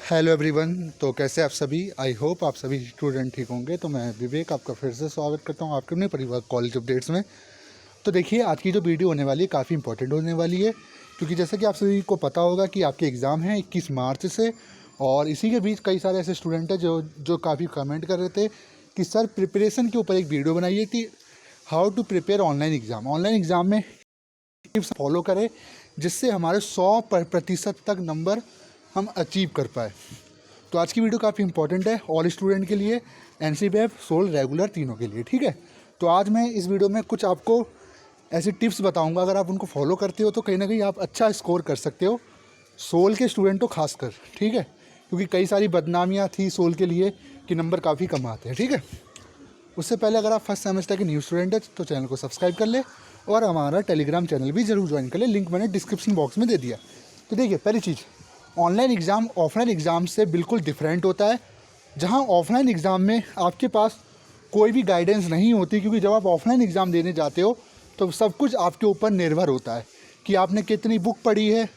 Hello everyone. तो कैसे आप सभी? आई होप आप सभी स्टूडेंट ठीक होंगे। तो मैं विवेक आपका फिर से स्वागत करता हूं आपके अपने परिवार कॉलेज अपडेट्स में। तो देखिए, आज की जो वीडियो होने वाली है काफ़ी इंपॉर्टेंट होने वाली है, क्योंकि जैसे कि आप सभी को पता होगा कि आपके एग्ज़ाम हैं 21 मार्च से। और इसी के बीच कई सारे ऐसे स्टूडेंट हैं जो काफ़ी कमेंट कर रहे थे कि सर प्रिपरेशन के ऊपर एक वीडियो बनाइए कि how to prepare online exam में टिप्स फॉलो करें जिससे हमारे 100% तक नंबर हम अचीव कर पाए। तो आज की वीडियो काफ़ी इंपॉर्टेंट है ऑल स्टूडेंट के लिए, एनसीबीएफ, सोल, रेगुलर तीनों के लिए। ठीक है, तो आज मैं इस वीडियो में कुछ आपको ऐसे टिप्स बताऊंगा, अगर आप उनको फॉलो करते हो तो कहीं ना कहीं आप अच्छा स्कोर कर सकते हो, सोल के स्टूडेंट को खासकर। ठीक है, क्योंकि कई सारी बदनामियाँ थी सोल के लिए कि नंबर काफ़ी कम आते हैं। ठीक है, उससे पहले अगर आप फर्स्ट सेमेस्टर के न्यू स्टूडेंट हैं तो चैनल को सब्सक्राइब कर ले और हमारा टेलीग्राम चैनल भी ज़रूर ज्वाइन कर ले, लिंक मैंने डिस्क्रिप्शन बॉक्स में दे दिया। तो देखिए, पहली चीज़, ऑनलाइन एग्ज़ाम ऑफलाइन एग्ज़ाम से बिल्कुल डिफरेंट होता है। जहां ऑफलाइन एग्ज़ाम में आपके पास कोई भी गाइडेंस नहीं होती, क्योंकि जब आप ऑफलाइन एग्ज़ाम देने जाते हो तो सब कुछ आपके ऊपर निर्भर होता है कि आपने कितनी बुक पढ़ी है,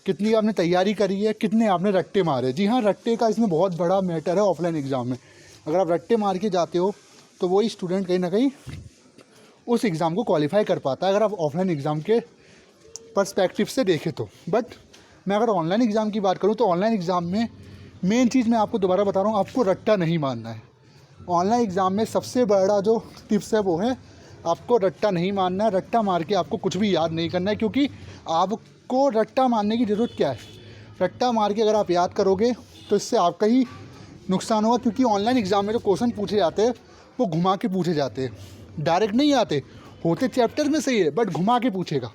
कितनी आपने तैयारी करी है, कितने आपने रट्टे मारे। जी हाँ, रट्टे का इसमें बहुत बड़ा मैटर है ऑफलाइन एग्ज़ाम में। अगर आप रट्टे मार के जाते हो तो वही स्टूडेंट कहीं ना कहीं उस एग्ज़ाम को क्वालिफाई कर पाता है, अगर आप ऑफलाइन एग्ज़ाम के पर्सपेक्टिव से देखें तो। बट मैं अगर ऑनलाइन एग्ज़ाम की बात करूं तो ऑनलाइन एग्ज़ाम में मेन चीज़ मैं आपको दोबारा बता रहा हूं, आपको रट्टा नहीं मारना है। ऑनलाइन एग्ज़ाम में सबसे बड़ा जो टिप्स है वो है आपको रट्टा नहीं मारना है। रट्टा मार के आपको कुछ भी याद नहीं करना है, क्योंकि आपको रट्टा मारने की ज़रूरत क्या है? रट्टा मार के अगर आप याद करोगे तो इससे आपका ही नुकसान होगा, क्योंकि ऑनलाइन एग्ज़ाम में जो क्वेश्चन पूछे जाते हैं वो घुमा के पूछे जाते हैं, डायरेक्ट नहीं आते। होते चैप्टर में सही है बट घुमा के पूछेगा।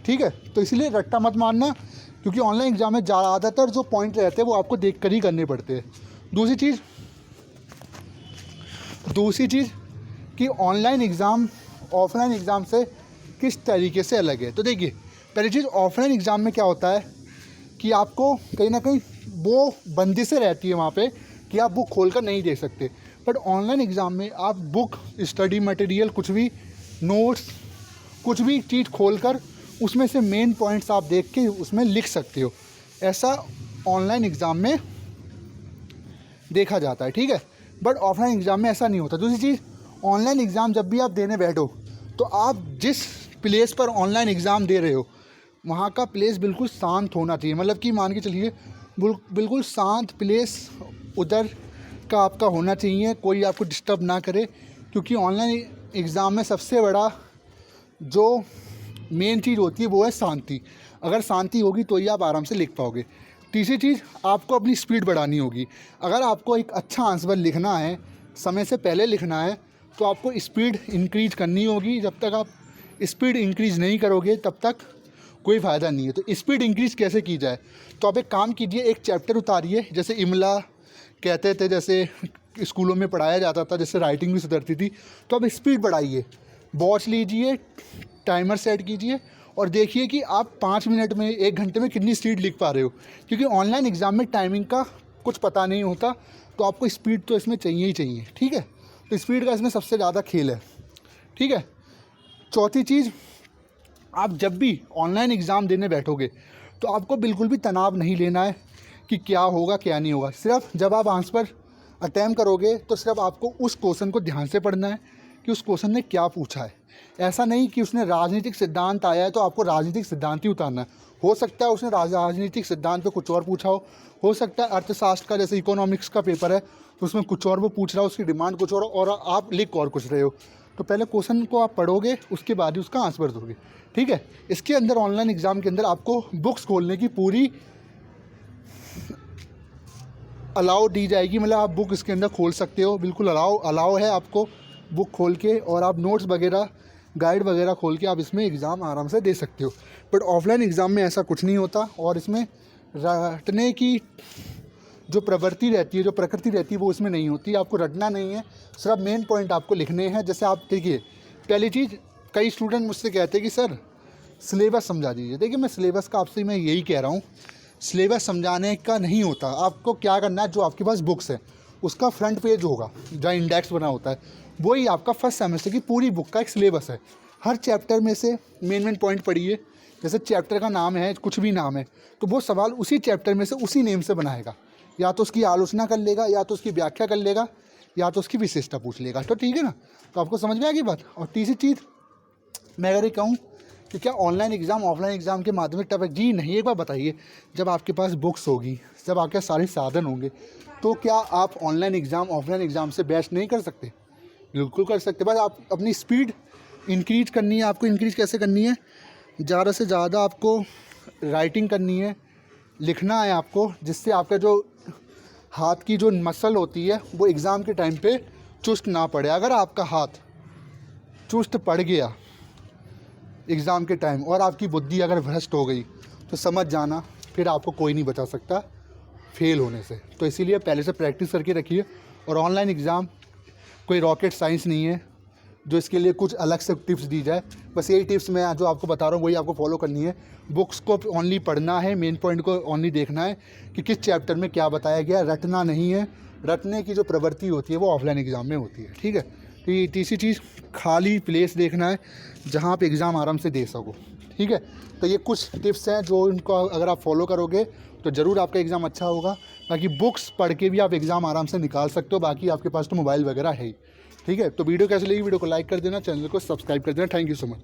ठीक है, तो इसलिए रट्टा मत मारना, क्योंकि ऑनलाइन एग्ज़ाम में ज़्यादातर जो पॉइंट रहते हैं वो आपको देख कर ही करने पड़ते हैं। दूसरी चीज़ कि ऑनलाइन एग्ज़ाम ऑफलाइन एग्ज़ाम से किस तरीके से अलग है। तो देखिए, पहली चीज़, ऑफलाइन एग्ज़ाम में क्या होता है कि आपको कहीं ना कहीं वो बंदिशें रहती है वहाँ पे कि आप बुक खोल कर नहीं देख सकते। बट ऑनलाइन एग्ज़ाम में आप बुक, स्टडी मटेरियल, कुछ भी नोट्स, कुछ भी चीज़ खोलकर उसमें से मेन पॉइंट्स आप देख के उसमें लिख सकते हो। ऐसा ऑनलाइन एग्ज़ाम में देखा जाता है। ठीक है, बट ऑफलाइन एग्ज़ाम में ऐसा नहीं होता। दूसरी चीज़, ऑनलाइन एग्ज़ाम जब भी आप देने बैठो तो आप जिस प्लेस पर ऑनलाइन एग्ज़ाम दे रहे हो वहाँ का प्लेस बिल्कुल शांत होना चाहिए। मतलब कि मान के चलिए बिल्कुल शांत प्लेस उधर का आपका होना चाहिए, कोई आपको डिस्टर्ब ना करे, क्योंकि ऑनलाइन एग्ज़ाम में सबसे बड़ा जो मेन चीज़ होती है वो है शांति। अगर शांति होगी तो ही आप आराम से लिख पाओगे। तीसरी चीज़, आपको अपनी स्पीड बढ़ानी होगी। अगर आपको एक अच्छा आंसर लिखना है, समय से पहले लिखना है, तो आपको स्पीड इंक्रीज करनी होगी। जब तक आप स्पीड इंक्रीज नहीं करोगे तब तक कोई फ़ायदा नहीं है। तो स्पीड इंक्रीज कैसे की जाए? तो आप एक काम कीजिए, एक चैप्टर उतारिए, जैसे इमला कहते थे, जैसे स्कूलों में पढ़ाया जाता था, जैसे राइटिंग भी सुधरती थी। तो अब स्पीड बढ़ाइए, वॉच लीजिए, टाइमर सेट कीजिए और देखिए कि आप 5 मिनट में, 1 घंटे में कितनी स्पीड लिख पा रहे हो। क्योंकि ऑनलाइन एग्ज़ाम में टाइमिंग का कुछ पता नहीं होता, तो आपको स्पीड तो इसमें चाहिए ही चाहिए। ठीक है, तो स्पीड का इसमें सबसे ज़्यादा खेल है। ठीक है, चौथी चीज़, आप जब भी ऑनलाइन एग्ज़ाम देने बैठोगे तो आपको बिल्कुल भी तनाव नहीं लेना है कि क्या होगा क्या नहीं होगा। सिर्फ जब आप आंसर अटैम्प्ट करोगे तो सिर्फ आपको उस क्वेश्चन को ध्यान से पढ़ना है कि उस क्वेश्चन ने क्या पूछा है। ऐसा नहीं कि उसने राजनीतिक सिद्धांत आया है तो आपको राजनीतिक सिद्धांत ही उतारना है। हो सकता है उसने राजनीतिक सिद्धांत पे कुछ और पूछा हो सकता है अर्थशास्त्र का, जैसे इकोनॉमिक्स का पेपर है तो उसमें कुछ और वो पूछ रहा हो, उसकी डिमांड कुछ और आप लिख और कुछ रहे हो। तो पहले क्वेश्चन को आप पढ़ोगे, उसके बाद ही उसका आंसर दोगे। ठीक है, इसके अंदर ऑनलाइन एग्ज़ाम के अंदर आपको बुक्स खोलने की पूरी अलाउ दी जाएगी। मतलब आप बुक इसके अंदर खोल सकते हो, बिल्कुल अलाउ है आपको बुक खोल के, और आप नोट्स वगैरह, गाइड वगैरह खोल के आप इसमें एग्ज़ाम आराम से दे सकते हो। बट ऑफलाइन एग्ज़ाम में ऐसा कुछ नहीं होता, और इसमें रटने की जो प्रवृत्ति रहती है, जो प्रकृति रहती है, वो इसमें नहीं होती। आपको रटना नहीं है, सिर्फ मेन पॉइंट आपको लिखने हैं। जैसे आप देखिए, पहली चीज़, कई स्टूडेंट मुझसे कहते हैं कि सर सिलेबस समझा दीजिए। देखिए, मैं सिलेबस का आपसे मैं यही कह रहा हूँ, सिलेबस समझाने का नहीं होता। आपको क्या करना है, जो आपके पास बुक्स है उसका फ्रंट पेज होगा जहाँ इंडेक्स बना होता है, वही आपका फर्स्ट सेमेस्टर की पूरी बुक का एक सिलेबस है। हर चैप्टर में से मेन पॉइंट पढ़िए। जैसे चैप्टर का नाम है, कुछ भी नाम है, तो वो सवाल उसी चैप्टर में से उसी नेम से बनाएगा। या तो उसकी आलोचना कर लेगा, या तो उसकी व्याख्या कर लेगा, या तो उसकी विशेषता पूछ लेगा। तो ठीक है ना, तो आपको समझ में आ गई बात। और तीसरी चीज़ मैं अगर ये कहूँ कि क्या ऑनलाइन एग्ज़ाम ऑफलाइन एग्ज़ाम के माध्यमिक टॉपिक, जी नहीं। एक बार बताइए, जब आपके पास बुक्स होगी, जब आपके सारे साधन होंगे, तो क्या आप ऑनलाइन एग्ज़ाम ऑफलाइन एग्ज़ाम से बेस्ट नहीं कर सकते? बिल्कुल कर सकते। बस आप अपनी स्पीड इंक्रीज करनी है। आपको इंक्रीज कैसे करनी है? ज़्यादा से ज़्यादा आपको राइटिंग करनी है, लिखना है आपको, जिससे आपका जो हाथ की जो मसल होती है वो एग्ज़ाम के टाइम पे चुस्त ना पड़े। अगर आपका हाथ चुस्त पड़ गया एग्ज़ाम के टाइम और आपकी बुद्धि अगर भ्रष्ट हो गई, तो समझ जाना फिर आपको कोई नहीं बचा सकता फेल होने से। तो इसीलिए पहले से प्रैक्टिस करके रखिए। और ऑनलाइन एग्ज़ाम कोई रॉकेट साइंस नहीं है जो इसके लिए कुछ अलग से टिप्स दी जाए। बस यही टिप्स मैं जो आपको बता रहा हूँ वही आपको फॉलो करनी है। बुक्स को ओनली पढ़ना है, मेन पॉइंट को ओनली देखना है कि किस चैप्टर में क्या बताया गया, रटना नहीं है। रटने की जो प्रवृत्ति होती है वो ऑफलाइन एग्ज़ाम में होती है। ठीक है। तो ये तीसरी चीज़, खाली प्लेस देखना है जहाँ आप एग्ज़ाम आराम से दे सको। ठीक है। तो ये कुछ टिप्स हैं जो इनको अगर आप फॉलो करोगे तो ज़रूर आपका एग्ज़ाम अच्छा होगा। बाकी बुक्स पढ़ के भी आप एग्ज़ाम आराम से निकाल सकते हो। बाकी आपके पास तो मोबाइल वगैरह है ही। ठीक है। तो वीडियो कैसी लगी, वीडियो को लाइक कर देना, चैनल को सब्सक्राइब कर देना। Thank you so much.